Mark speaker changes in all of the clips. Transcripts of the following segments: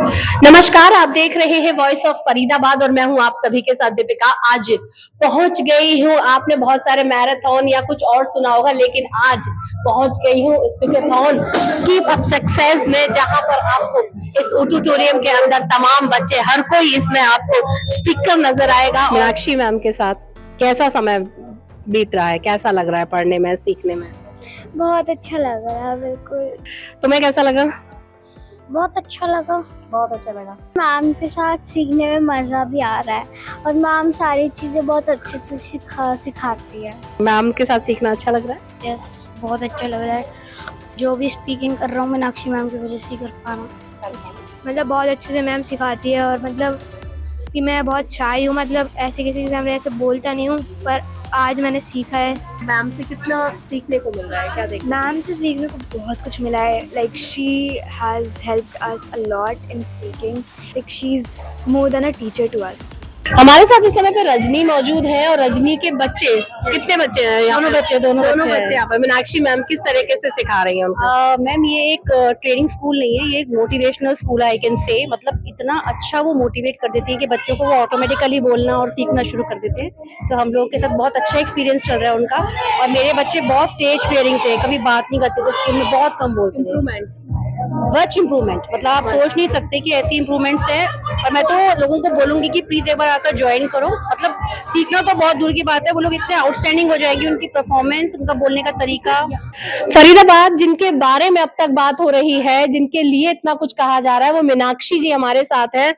Speaker 1: नमस्कार, आप देख रहे हैं वॉइस ऑफ फरीदाबाद और मैं हूं आप सभी के साथ दीपिका। आज पहुंच गई हूं, आपने बहुत सारे मैराथन या कुछ और सुना होगा, लेकिन आज पहुंच गई हूं स्पीकाथॉन स्कीप अप सक्सेस में, जहां पर आपको इस ऑडिटोरियम के अंदर तमाम बच्चे, हर कोई इसमें आपको स्पीकर नजर आएगा। मीनाक्षी मैम के साथ कैसा समय बीत रहा है, कैसा लग रहा है पढ़ने में, सीखने में?
Speaker 2: बहुत अच्छा लग रहा है। बिल्कुल।
Speaker 1: तुम्हें कैसा लगा?
Speaker 2: बहुत अच्छा लगा।
Speaker 1: बहुत अच्छा लगा।
Speaker 2: मैम के साथ सीखने में मजा भी आ रहा है और मैम सारी चीजें बहुत अच्छे से सिखाती है।
Speaker 1: मैम के साथ सीखना अच्छा लग रहा है?
Speaker 2: यस, बहुत अच्छा लग रहा है। जो भी स्पीकिंग कर रहा हूँ मीनाक्षी मैम की वजह से ही कर पा रहा हूँ। मतलब बहुत अच्छे से मैम सिखाती है और मतलब कि मैं बहुत शाय हूँ, मतलब ऐसे किसी के सामने ऐसे बोलता नहीं हूँ, पर आज मैंने सीखा है।
Speaker 1: मैम से कितना सीखने को मिल रहा है, क्या देखते?
Speaker 2: मैम से सीखने को बहुत कुछ मिला है। Like she has helped us a lot in speaking. Like she is more than a teacher to us.
Speaker 1: हमारे साथ इस समय पे रजनी मौजूद है और रजनी के बच्चे, कितने बच्चे हैं यहाँ? दोनों बच्चे यहाँ पे। मीनाक्षी मैम किस तरीके से सिखा रही हैं उनको?
Speaker 3: मैम ये एक ट्रेनिंग स्कूल नहीं है, ये एक मोटिवेशनल स्कूल है, आई कैन से। मतलब इतना अच्छा वो मोटिवेट कर देती है कि बच्चों को वो ऑटोमेटिकली बोलना और सीखना शुरू कर देते हैं। तो हम लोग के साथ बहुत अच्छा एक्सपीरियंस चल रहा है उनका। और मेरे बच्चे बहुत स्टेज फियरिंग थे, कभी बात नहीं करते थे, स्कूल में बहुत कम बोलते थे। मच इम्प्रूवमेंट, मतलब आप सोच नहीं सकते कि ऐसी इम्प्रूवमेंट्स है। और मैं तो लोगों को बोलूंगी कि प्लीज एक बार आकर ज्वाइन करो। मतलब सीखना तो बहुत दूर की बात है, वो लोग इतने आउटस्टैंडिंग हो जाएगी, उनकी परफॉर्मेंस, उनका बोलने का तरीका।
Speaker 1: फरीदाबाद जिनके बारे में अब तक बात हो रही है, जिनके लिए इतना कुछ कहा जा रहा है, वो मीनाक्षी जी हमारे साथ है।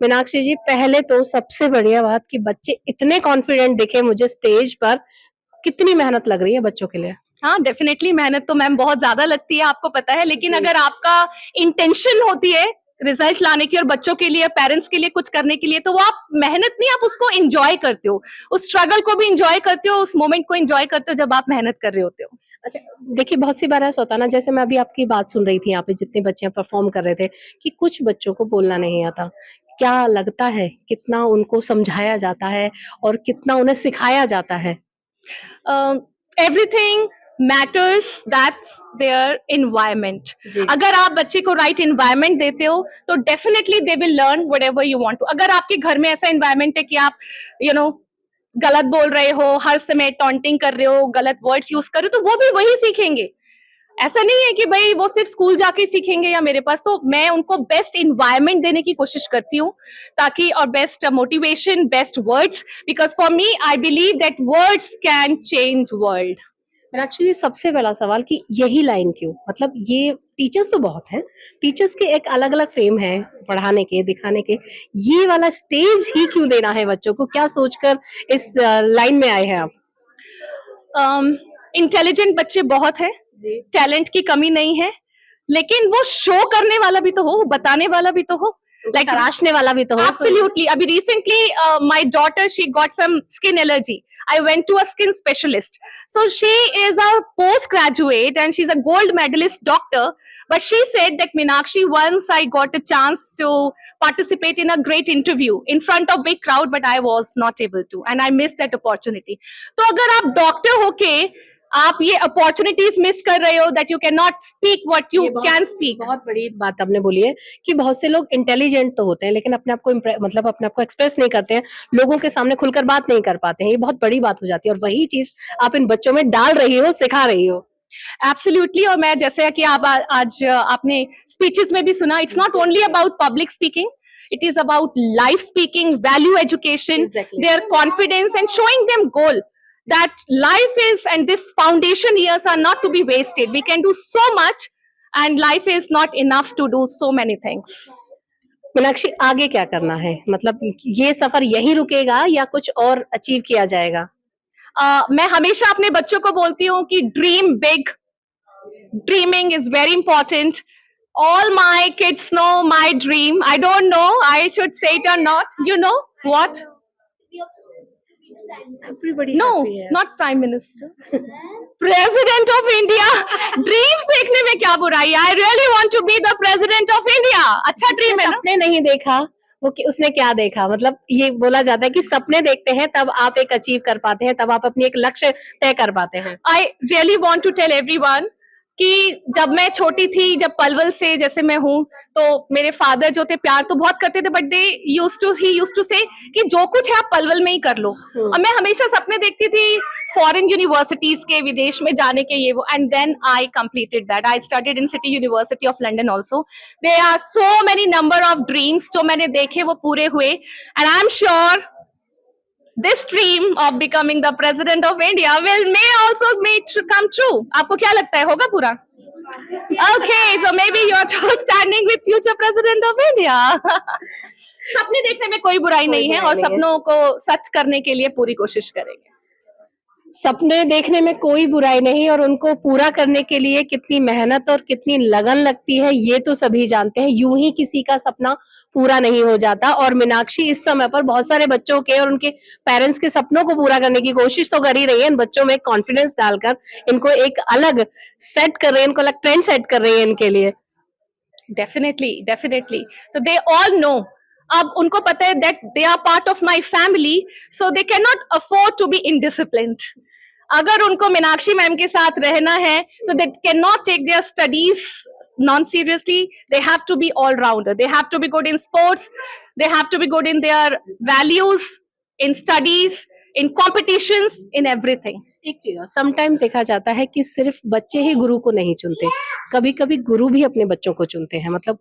Speaker 1: मीनाक्षी जी, पहले तो सबसे बढ़िया बात कि बच्चे इतने कॉन्फिडेंट दिखे मुझे स्टेज पर, कितनी मेहनत लग रही है बच्चों के लिए?
Speaker 4: हाँ, डेफिनेटली मेहनत तो मैम बहुत ज्यादा लगती है, आपको पता है। लेकिन अगर आपका इंटेंशन होती है रिजल्ट लाने की और बच्चों के लिए, पेरेंट्स के लिए कुछ करने के लिए, तो वो आप मेहनत नहीं, आप उसको एंजॉय करते हो, उस स्ट्रगल को भी एंजॉय करते हो, उस मोमेंट को एंजॉय करते हो जब आप मेहनत कर रहे होते हो।
Speaker 1: अच्छा, देखिए बहुत सी बार ऐसा होता है ना, जैसे मैं अभी आपकी बात सुन रही थी, यहाँ पे जितने बच्चे परफॉर्म कर रहे थे, कि कुछ बच्चों को बोलना नहीं आता। क्या लगता है कितना उनको समझाया जाता है और कितना उन्हें सिखाया जाता है?
Speaker 4: Everything matters, that's their environment. अगर आप बच्चे को राइट एनवायरमेंट देते हो तो definitely they will learn whatever you want to. अगर आपके घर में ऐसा एनवायरमेंट है कि आप गलत बोल रहे हो, हर समय टॉन्टिंग कर रहे हो, गलत वर्ड्स यूज कर रहे हो, तो वो भी वही सीखेंगे। ऐसा नहीं है कि भाई वो सिर्फ स्कूल जाके सीखेंगे या मेरे पास। तो मैं उनको बेस्ट इन्वायरमेंट देने की कोशिश करती हूँ, ताकि, और best motivation, best words, because for me I believe that words can change world.
Speaker 1: Meenakshi ji, सबसे पहला सवाल कि यही लाइन क्यों? मतलब ये टीचर्स तो बहुत हैं, टीचर्स के एक अलग अलग फ्रेम है पढ़ाने के, दिखाने के, ये वाला स्टेज ही क्यों देना है बच्चों को? क्या सोचकर इस लाइन में आए हैं आप?
Speaker 4: इंटेलिजेंट बच्चे बहुत हैं, टैलेंट की कमी नहीं है, लेकिन वो शो करने वाला भी तो हो, बताने वाला भी तो हो,
Speaker 1: लाइक तराशने वाला भी तो हो।
Speaker 4: Absolutely. Abhi recently, my daughter, she got some skin allergy. I went to a skin specialist. So she is a postgraduate and she's a gold medalist doctor. But she said that Meenakshi, once I got a chance to participate in a great interview in front of big crowd, but I was not able to, and I missed that opportunity. तो अगर आप doctor होके आप ये opportunities miss कर रहे हो, that you can not speak what you can speak.
Speaker 1: बहुत बड़ी बात आपने बोली है कि बहुत से लोग इंटेलिजेंट तो होते हैं, लेकिन अपने आप को मतलब अपने आप को एक्सप्रेस नहीं करते हैं, लोगों के सामने खुलकर बात नहीं कर पाते हैं। ये बहुत बड़ी बात हो जाती है और वही चीज आप इन बच्चों में डाल रही हो, सिखा रही हो।
Speaker 4: एब्सोल्युटली। और मैं, जैसे कि आप आज आपने स्पीचेस में भी सुना, it's not only about public speaking, it is about life speaking, value education, their confidence, and showing them goal that life is, and this foundation years are not to be wasted. We can do so much and life is not enough to do so many things.
Speaker 1: Meenakshi, आगे क्या करना है? मतलब ये सफर यहीं रुकेगा या कुछ और अचीव किया जाएगा?
Speaker 4: मैं हमेशा अपने बच्चों को बोलती हूँ कि dream big, dreaming is very important. All my kids know my dream. I don't know I should say it or not. You know what?
Speaker 1: Everybody
Speaker 4: No, not Prime Minister. President of India. Dreams देखने में क्या बुराई है? I really want to be the President of India. अच्छा dream है ना?
Speaker 1: सपने नहीं देखा, वो उसने क्या देखा? मतलब ये बोला जाता है कि सपने देखते हैं तब आप एक अचीव कर पाते हैं, तब आप अपनी एक लक्ष्य तय कर पाते हैं।
Speaker 4: I really want to tell everyone कि जब मैं छोटी थी, जब पलवल से जैसे मैं हूँ, तो मेरे फादर जो थे प्यार तो बहुत करते थे, बट ही यूज्ड टू से कि जो कुछ है आप पलवल में ही कर लो। और मैं हमेशा सपने देखती थी फॉरेन यूनिवर्सिटीज के, विदेश में जाने के, ये वो, and then I completed that. I studied in City University of London also. There are so many number of dreams जो मैंने देखे वो पूरे हुए, and I am sure this dream of becoming the president of India may also come true. आपको क्या लगता है, होगा पूरा? Okay, so maybe you are standing with future president of India. सपने देखने में कोई बुराई नहीं है, और सपनों को सच करने के लिए पूरी कोशिश करेंगे।
Speaker 1: सपने देखने में कोई बुराई नहीं, और उनको पूरा करने के लिए कितनी मेहनत और कितनी लगन लगती है ये तो सभी जानते हैं। यूं ही किसी का सपना पूरा नहीं हो जाता, और मीनाक्षी इस समय पर बहुत सारे बच्चों के और उनके पेरेंट्स के सपनों को पूरा करने की कोशिश तो कर ही रही है। इन बच्चों में कॉन्फिडेंस डालकर इनको एक अलग सेट कर रही है, इनको अलग ट्रेंड सेट कर रही है इनके लिए।
Speaker 4: Definitely so they all know, अब उनको पता है that they are part of my family, so they cannot afford to be indisciplined. अगर उनको मीनाक्षी मैम के साथ रहना है तो they cannot take their studies non seriously. They have to be all rounder, they have to be good in sports, they have to be good in their values, in studies, in competitions, in everything.
Speaker 1: एक चीज और, sometime देखा जाता है कि सिर्फ बच्चे ही गुरु को नहीं चुनते, कभी कभी गुरु भी अपने बच्चों को चुनते हैं। मतलब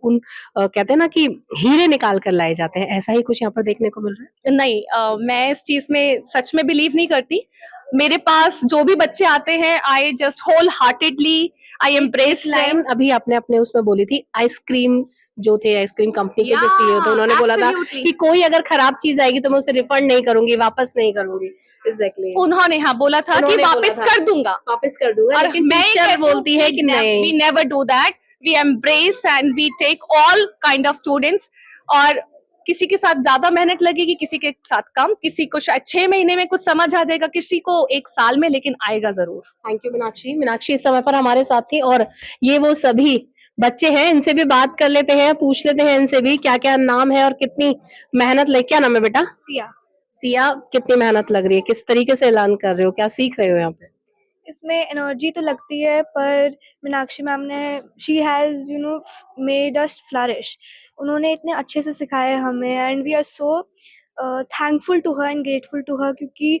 Speaker 1: कहते हैं ना कि हीरे निकाल कर लाए जाते हैं, ऐसा ही कुछ यहाँ पर देखने को मिल रहा है।
Speaker 4: नहीं, मैं इस चीज में सच में बिलीव नहीं करती। मेरे पास जो भी बच्चे आते हैं, I just whole heartedly I embrace
Speaker 1: line अभी आपने अपने उसमें बोली थी, आइसक्रीम जो थे, आइसक्रीम कंपनी के जो सीईओ थे, उन्होंने बोला था कि कोई अगर खराब चीज आएगी तो मैं उसे रिफंड नहीं करूंगी, वापस नहीं करूंगी। Exactly.
Speaker 4: उन्होंने बोला था कि वापस कर दूंगा,
Speaker 1: और
Speaker 4: लेकिन
Speaker 1: टीचर बोलती है कि नहीं,
Speaker 4: we never do that, we embrace and we take all kind of students। और किसी के साथ ज्यादा मेहनत लगेगी, किसी के साथ कम, किसी को शायद 6 महीने में कुछ समझ आ जाएगा, किसी को 1 साल में, लेकिन आएगा जरूर।
Speaker 1: Thank you Meenakshi. मीनाक्षी इस समय पर हमारे साथ थी, और ये वो सभी बच्चे हैं, इनसे भी बात कर लेते हैं, पूछ लेते हैं इनसे भी क्या क्या नाम है और कितनी मेहनत लगी। क्या नाम है बेटा? सिया, कितनी मेहनत लग रही है, किस तरीके से ऐलान कर रहे हो, क्या सीख रहे हो यहाँ पे?
Speaker 5: इसमें एनर्जी तो लगती है, पर मीनाक्षी मैम ने she has made us flourish. उन्होंने इतने अच्छे से सिखाया हमें, and we are so thankful to her and grateful to her, क्योंकि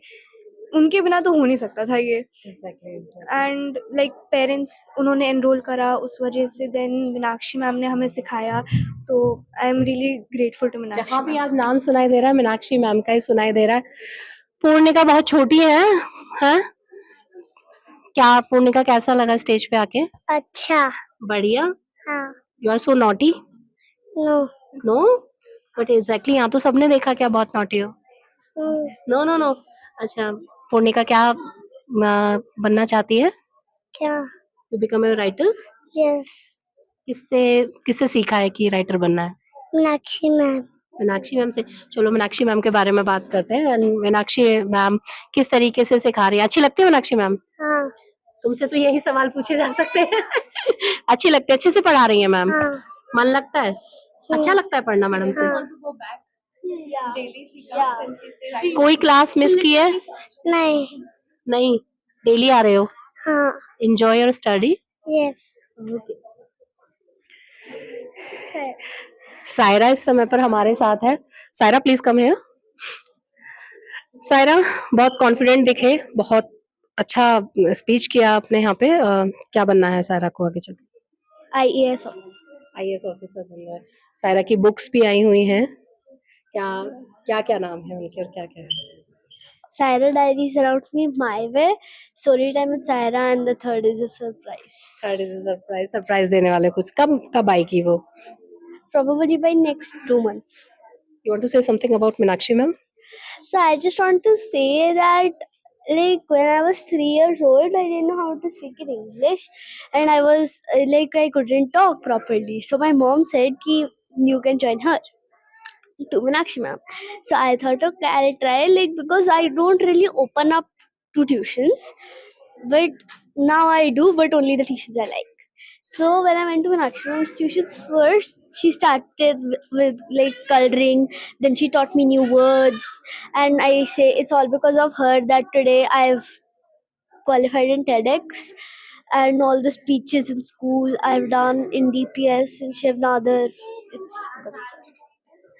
Speaker 5: उनके बिना तो हो नहीं सकता था ये। एंड लाइक पेरेंट्स उन्होंने एनरोल करा उस वजह से, देन मीनाक्षी मैम ने हमें सिखाया, तो I am really grateful to Meenakshi.
Speaker 1: जहाँ भी आज नाम सुनाई दे रहा है मीनाक्षी मैम का ही सुनाई दे रहा है। पूर्णिका बहुत छोटी है, हैं? क्या पूर्णिका, कैसा लगा स्टेज पे आके?
Speaker 2: अच्छा,
Speaker 1: बढ़िया।
Speaker 2: हाँ।
Speaker 1: You are so naughty?
Speaker 2: No
Speaker 1: no, but exactly यहाँ तो सबने देखा क्या बहुत नॉटी हो। No no no. अच्छा, पूर्णिका क्या बनना चाहती है?
Speaker 2: क्या?
Speaker 1: To become a writer?
Speaker 2: Yes,
Speaker 1: किससे सीखा है कि राइटर बनना है?
Speaker 2: मीनाक्षी मैम।
Speaker 1: मीनाक्षी मैम से। चलो मीनाक्षी मैम के बारे में बात करते हैं। मीनाक्षी मैम किस तरीके से सिखा रही है? अच्छी लगती है मीनाक्षी मैम?
Speaker 2: हाँ।
Speaker 1: तुमसे तो यही सवाल पूछे जा सकते हैं। अच्छी लगती है, अच्छे से पढ़ा रही है मैम?
Speaker 2: हाँ।
Speaker 1: मन लगता है? अच्छा लगता है पढ़ना मैडम से?
Speaker 2: हाँ।
Speaker 1: कोई क्लास मिस की है?
Speaker 2: नहीं।
Speaker 1: नहीं, डेली आ रहे हो?
Speaker 2: हाँ।
Speaker 1: Enjoy your study?
Speaker 2: Yes.
Speaker 1: Saira इस समय पर हमारे साथ है। Saira please come here. Saira बहुत कॉन्फिडेंट दिखे, बहुत अच्छा स्पीच किया आपने यहाँ पे। क्या बनना है सायरा को आगे चल?
Speaker 2: IAS
Speaker 1: ऑफिसर बनना है। सायरा की बुक्स भी आई हुई हैं। क्या क्या नाम है उनके और क्या क्या है?
Speaker 2: Saira Diaries Around Me, My Way, Story Time with Saira, and the third is a surprise.
Speaker 1: Third is surprise देने वाले कुछ। कब आएगी वो?
Speaker 2: Probably by next 2 months.
Speaker 1: You want to say something about Meenakshi ma'am?
Speaker 2: So I just want to say that, like, when I was 3 years old, I didn't know how to speak in English, and I was I couldn't talk properly. So my mom said ki you can join her to Meenakshi ma'am. So I thought, okay, I'll try, like, because I don't really open up to tuitions, but now I do, but only the tuitions I like. So when I went to Meenakshi ma'am's tuitions, first she started with like coloring, then she taught me new words, and I say it's all because of her that today I've qualified in TEDx. and all the speeches in school I've done in DPS in Shivnadar. It's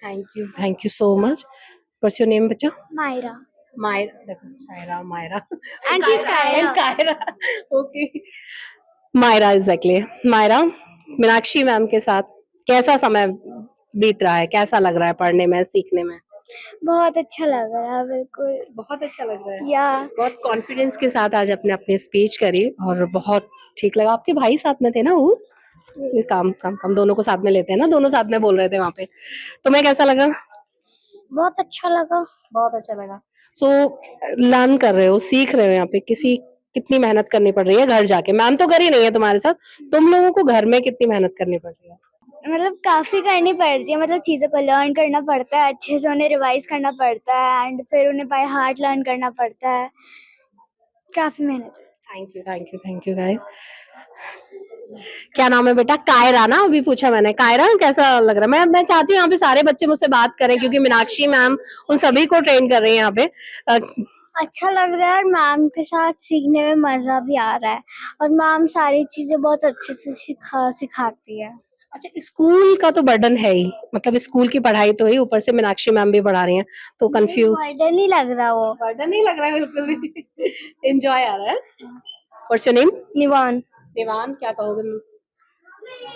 Speaker 1: thank you so much. What's your name बच्चा?
Speaker 2: Myra.
Speaker 1: Myra. देखो Saira Myra
Speaker 2: And she's Kyra.
Speaker 1: And Kyra. Okay. Myra exactly. Myra, Meenakshi ma'am के साथ कैसा समय बीत रहा है? कैसा लग रहा है पढ़ने में, सीखने में?
Speaker 2: बहुत अच्छा लग रहा है बिल्कुल.
Speaker 1: बहुत अच्छा लग रहा है.
Speaker 2: या
Speaker 1: बहुत कॉन्फिडेंस के साथ आज अपने अपने स्पीच करी और बहुत ठीक लगा. आपके भाई साथ में थे ना? वो ये काम दोनों को साथ में लेते हैं ना, दोनों साथ में बोल रहे थे वहां पे. तुम्हें कैसा लगा?
Speaker 2: बहुत अच्छा लगा.
Speaker 1: बहुत अच्छा लगा. सो लर्न कर रहे हो, सीख रहे हो यहाँ पे. कितनी मेहनत करनी पड़ रही है घर जाके? मैम तो कर ही नहीं है तुम्हारे साथ, तुम लोगों को घर में कितनी मेहनत करनी पड़ रही है?
Speaker 2: मतलब काफी करनी पड़ती है. मतलब चीजों को लर्न करना पड़ता है, अच्छे से उन्हें रिवाइज करना पड़ता है एंड फिर उन्हें बाय हार्ट लर्न करना पड़ता है. काफी मेहनत.
Speaker 1: Thank you guys. क्या नाम है बेटा? कायरा ना? अभी पूछा मैंने. कायरा कैसा लग रहा है? मैं चाहती हूँ यहाँ पे सारे बच्चे मुझसे बात करें क्योंकि मीनाक्षी मैम उन सभी को ट्रेन कर रही है यहाँ पे.
Speaker 2: अच्छा लग रहा है और मैम के साथ सीखने में मजा भी आ रहा है और मैम सारी चीजें बहुत अच्छे से सिखाती है.
Speaker 1: अच्छा, स्कूल का तो बर्डन है ही, मतलब स्कूल की पढ़ाई तो ही, ऊपर से मीनाक्षी मैम भी पढ़ा रही हैं तो कंफ्यूज.
Speaker 2: बर्डन नहीं लग रहा. वो
Speaker 1: बर्डन नहीं लग रहा है बिल्कुल भी. एंजॉय आ रहा है. What's your name?
Speaker 2: Nivaan.
Speaker 1: Nivaan. क्या कहोगे?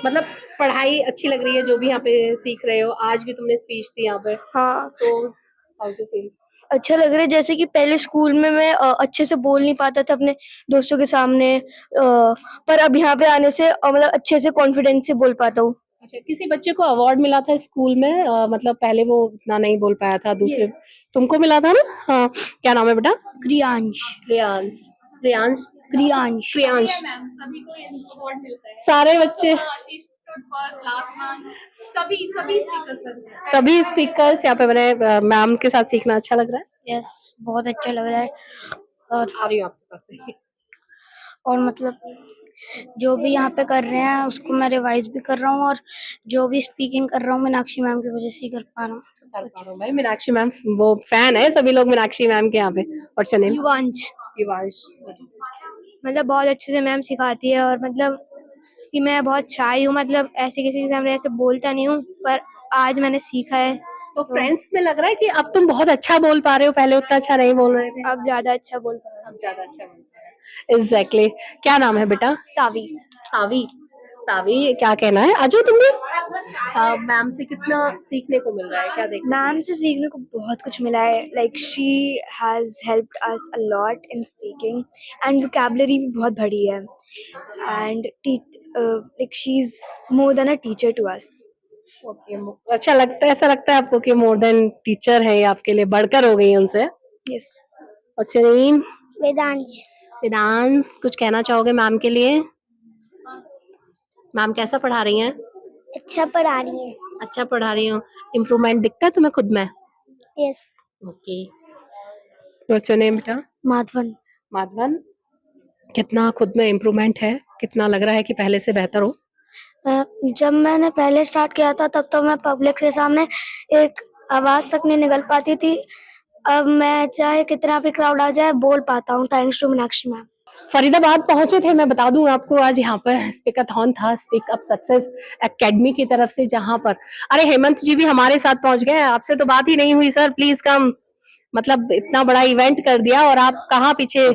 Speaker 1: मतलब पढ़ाई अच्छी लग रही है जो भी यहाँ पे सीख रहे हो? आज भी तुमने स्पीच दी यहाँ पे,
Speaker 5: हाँ,
Speaker 1: सो हाउ डू फील?
Speaker 5: अच्छा लग रहा है. जैसे कि पहले स्कूल में मैं अच्छे से बोल नहीं पाता था अपने दोस्तों के सामने, पर अब यहाँ पे आने से मतलब अच्छे से कॉन्फिडेंस से बोल पाता हूँ.
Speaker 1: अच्छा, किसी बच्चे को अवार्ड मिला था स्कूल में, मतलब पहले वो इतना नहीं बोल पाया था, दूसरे तुमको मिला था ना? हाँ. क्या नाम है बेटा?
Speaker 2: क्रियांश.
Speaker 1: रियांश. रियांश.
Speaker 2: क्रियांश.
Speaker 1: प्रियांश.
Speaker 4: सभी को अवार्ड मिलता है.
Speaker 1: सारे बच्चे, सभी स्पीकर्स यहाँ पे बने. मैम के साथ सीखना अच्छा लग रहा है?
Speaker 2: यस, बहुत अच्छा लग रहा है. और
Speaker 1: आ रही हूँ आपके पास से.
Speaker 2: और मतलब जो भी यहाँ पे कर रहे हैं उसको मैं रिवाइज भी कर रहा हूँ और जो भी स्पीकिंग कर रहा हूँ मीनाक्षी मैम की वजह से ही कर पा रहा हूँ.
Speaker 1: कर पा रहा हूँ भाई. मीनाक्षी मैम वो फैन है सभी लोग मीनाक्षी मैम के यहाँ पे. और चलिए
Speaker 5: युवांश.
Speaker 1: युवांश.
Speaker 5: मतलब बहुत अच्छे से मैम सिखाती है और मतलब कि मैं बहुत शाय हूँ. मतलब ऐसे किसी के सामने ऐसे बोलता नहीं हूँ, पर आज मैंने सीखा है.
Speaker 1: तो फ्रेंड्स में लग रहा है कि अब तुम बहुत अच्छा बोल पा रहे हो, पहले उतना अच्छा नहीं बोल रहे थे.
Speaker 5: अब ज्यादा अच्छा बोल पा रहा हूँ.
Speaker 1: अब ज्यादा अच्छा बोल पा रहे हो. एग्जैक्टली. क्या नाम है बेटा?
Speaker 5: सावी.
Speaker 1: सावी. सावी, क्या कहना है? आजो तुमने मैम से कितना सीखने को मिल रहा है? क्या देख
Speaker 5: मैम से सीखने को बहुत कुछ मिला है. Like she has helped us a lot in speaking and vocabulary भी बहुत बड़ी है and like she is more than a teacher to us.
Speaker 1: Okay. अच्छा लगता है, ऐसा लगता है आपको कि मोर देन टीचर है, आपके लिए बढ़कर हो गई उनसे?
Speaker 5: यस.
Speaker 1: अच्छा नीम.
Speaker 2: वेदांश.
Speaker 1: डांस, कुछ कहना चाहोगे मैम के लिए? मैम कैसा पढ़ा रही हैं?
Speaker 2: अच्छा पढ़ा रही है.
Speaker 1: अच्छा पढ़ा रही हूँ. इम्प्रूवमेंट दिखता है तुम्हें खुद में?
Speaker 2: Yes.
Speaker 1: Okay. What's your name बेटा?
Speaker 2: माधवन.
Speaker 1: माधवन. कितना खुद में इम्प्रूवमेंट है? कितना लग रहा है कि पहले से बेहतर हो?
Speaker 2: जब मैंने पहले स्टार्ट किया था तब तो मैं पब्लिक के सामने एक आवाज तक नहीं निकल पाती थी. अब मैं चाहे कितना भी क्राउड आ जाए बोल पाता हूँ thanks to Meenakshi ma'am.
Speaker 1: Faridabad पहुंचे थे, मैं बता दूं आपको, आज यहाँ पर स्पीकाथॉन था, स्पीक अप सक्सेस एकेडमी की तरफ से, जहां पर अरे हेमंत जी भी हमारे साथ पहुंच गए. आपसे तो बात ही नहीं हुई सर, प्लीज कम. मतलब इतना बड़ा इवेंट कर दिया और आप कहाँ पीछे.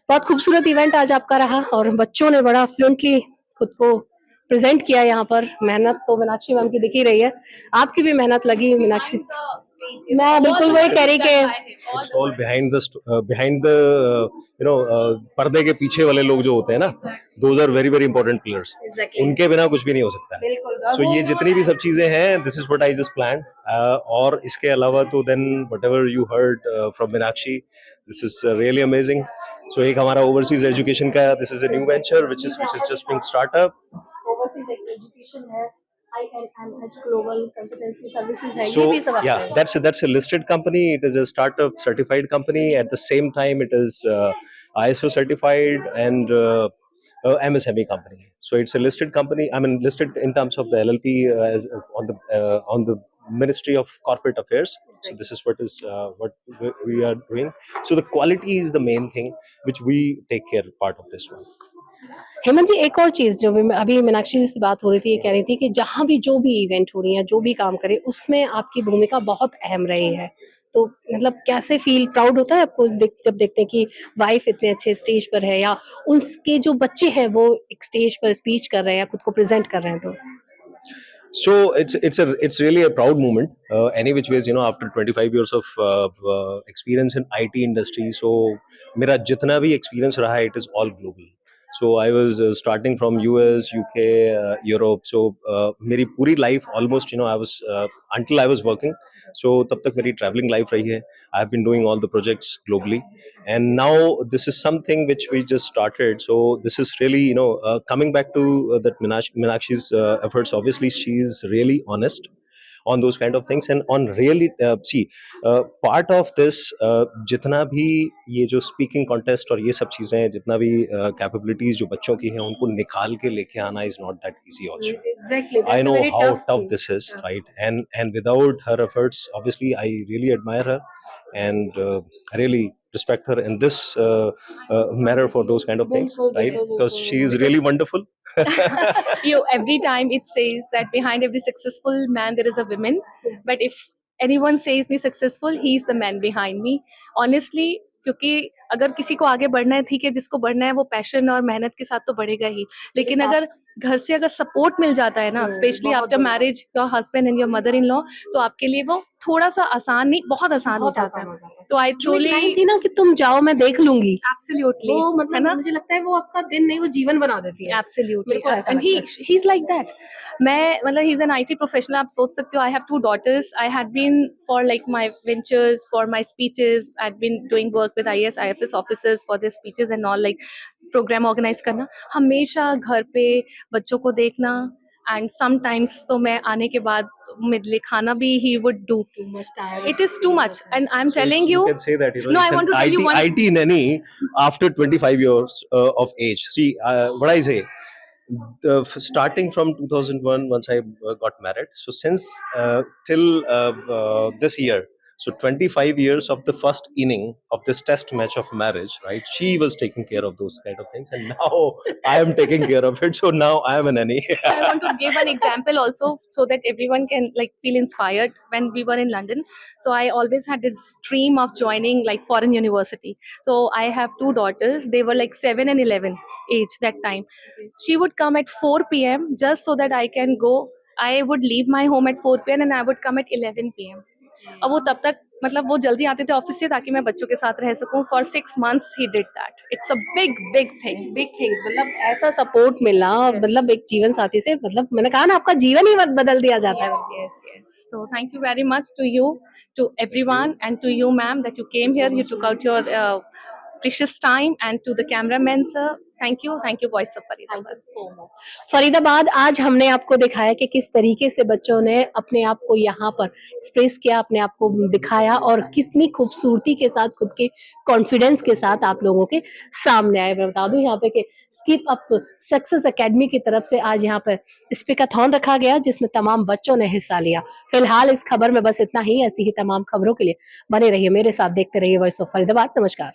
Speaker 1: बहुत खूबसूरत इवेंट आज आपका रहा और बच्चों ने बड़ा फ्लुएंटली खुद को प्रेजेंट किया यहाँ पर. मेहनत तो मीनाक्षी मैम की दिख ही रही है, आपकी भी मेहनत लगी मीनाक्षी. मैं बिल्कुल वही कह रही कि
Speaker 6: It's all behind the पर्दे के पीछे वाले लोग जो होते हैं ना, those are very very important pillars. उनके बिना कुछ भी नहीं हो सकता है.
Speaker 1: बिल्कुल.
Speaker 6: So ये जितनी भी सब चीजें हैं, this is what I just planned. और इसके अलावा तो then whatever you heard from Meenakshi, this is really amazing. So एक हमारा overseas education का, this is a new venture which is just being startup.
Speaker 1: Overseas education है, INMH global consultancy services है,
Speaker 6: So
Speaker 1: ये भी सब
Speaker 6: yeah, that's a listed company. It is a startup certified company. At the same time, it is ISO certified and MSME company. So it's a listed company. I mean, listed in terms of the LLP as on the Ministry of Corporate Affairs. So this is what we are doing. So the quality is the main thing which we take care part of this one.
Speaker 1: Hemant जी, एक और चीज जो अभी मीनाक्षी जी से बात हो रही थी, ये कह रही थी कि जहां भी जो भी इवेंट हो रही है, जो भी काम करे, उसमें आपकी भूमिका बहुत अहम रही है। तो मतलब कैसे फील प्राउड होता है आपको जब देखते हैं कि वाइफ इतने अच्छे स्टेज पर है, या उनके जो बच्चे हैं वो एक स्टेज पर स्पीच कर रहे हैं या खुद को प्रेजेंट कर रहे हैं तो
Speaker 6: So it's really a proud moment. Any which ways, after 25 years of experience in IT industry, so मेरा जितना भी experience रहा है, it is all global. So I was starting from US, UK, Europe. So मेरी पूरी life almost, I was until I was working. So तब तक मेरी traveling life रही है. I have been doing all the projects globally, and now this is something which we just started. So this is really, coming back to that Meenakshi's efforts. Obviously, she is really honest on those kind of things, and on really part of this, जितना भी ये जो speaking contest और ये सब चीजें हैं, जितना भी कैपेबिलिटीज जो बच्चों की हैं, उनको निकाल के लेके आना is not that easy also.
Speaker 1: Exactly
Speaker 6: I know how tough this is, right? And without her efforts, obviously, I really admire her, and I really respect her in this matter for those kind of things, right? Because she is really wonderful.
Speaker 4: Every time it says that behind every successful man there is a woman, but if anyone says me successful, he is the man behind me, honestly. क्योंकि अगर किसी को आगे बढ़ना है, ठीक है, जिसको बढ़ना है वो पैशन और मेहनत के साथ तो बढ़ेगा ही, लेकिन अगर घर से अगर सपोर्ट मिल जाता है ना, specially after marriage, your husband and your mother in law, तो आपके लिए वो थोड़ा सा आसान नहीं, बहुत आसान हो जाता है. तो आई ट्रूली
Speaker 1: थी ना कि तुम जाओ मैं देख लूंगी,
Speaker 4: एब्सोल्युटली,
Speaker 1: वो
Speaker 4: है
Speaker 1: मतलब
Speaker 4: ना,
Speaker 1: मुझे लगता है वो आपका दिन नहीं, वो जीवन बना देती है.
Speaker 4: एब्सोल्युटली,
Speaker 1: मेरे को ऐसा
Speaker 4: and he is like that. मैं मतलब he is an IT professional, आप सोच सकते हो. I have 2 daughters. I had been for like my ventures, for my speeches, I had been doing work with IAS IFS officers for their speeches and all, like programme organise करना, हमेशा घर पे बच्चों को देखना. एंड समटाइम्स तो मैं आने के बाद मेरे लिए खाना भी he would do. It is too much, and I'm
Speaker 6: So
Speaker 4: telling
Speaker 6: you
Speaker 4: you.
Speaker 6: can say that,
Speaker 4: No, I
Speaker 6: it's
Speaker 4: want to
Speaker 6: an
Speaker 4: tell you one.
Speaker 6: IT nanny after 25 years of age. See, what I say, starting from 2001, once I got married. So since till this year, so 25 years of the first inning of this test match of marriage, right? She was taking care of those kind of things, and now I am taking care of it. So now I am a nanny.
Speaker 4: I want to give an example also, so that everyone can like feel inspired. When we were in London, so I always had this dream of joining like foreign university. So I have 2 daughters. They were like 7 and 11 age that time. She would come at 4 p.m. just so that I can go. I would leave my home at 4 p.m. and I would come at 11 p.m. अब वो तब तक मतलब वो जल्दी आते थे office से ताकि मैं बच्चों के साथ रह सकूं. For 6 months he did that. It's a big thing.
Speaker 1: मतलब ऐसा सपोर्ट मिलना, मतलब एक जीवन साथी से, मतलब मैंने कहा ना, आपका जीवन ही बदल दिया जाता है.
Speaker 4: Yes. So thank you very much to you, to everyone, and to you, ma'am, that you came here. You took out your precious time, and to the cameraman, sir. Thank you, Voice of Faridabad.
Speaker 1: Faridabad, आज हमने आपको दिखाया कि किस तरीके से बच्चों ने अपने आप को यहाँ पर एक्सप्रेस किया, अपने आप को दिखाया, और कितनी खूबसूरती के साथ, खुद के कॉन्फिडेंस के साथ आप लोगों के सामने आए. मैं बता दूं यहाँ पे कि स्किप अप सक्सेस एकेडमी की तरफ से आज यहाँ पर स्पीकाथॉन रखा गया, जिसमें तमाम बच्चों ने हिस्सा लिया. फिलहाल इस खबर में बस इतना ही. ऐसी ही तमाम खबरों के लिए बने रहिए मेरे साथ, देखते रहिए वॉइस ऑफ फरीदाबाद. नमस्कार.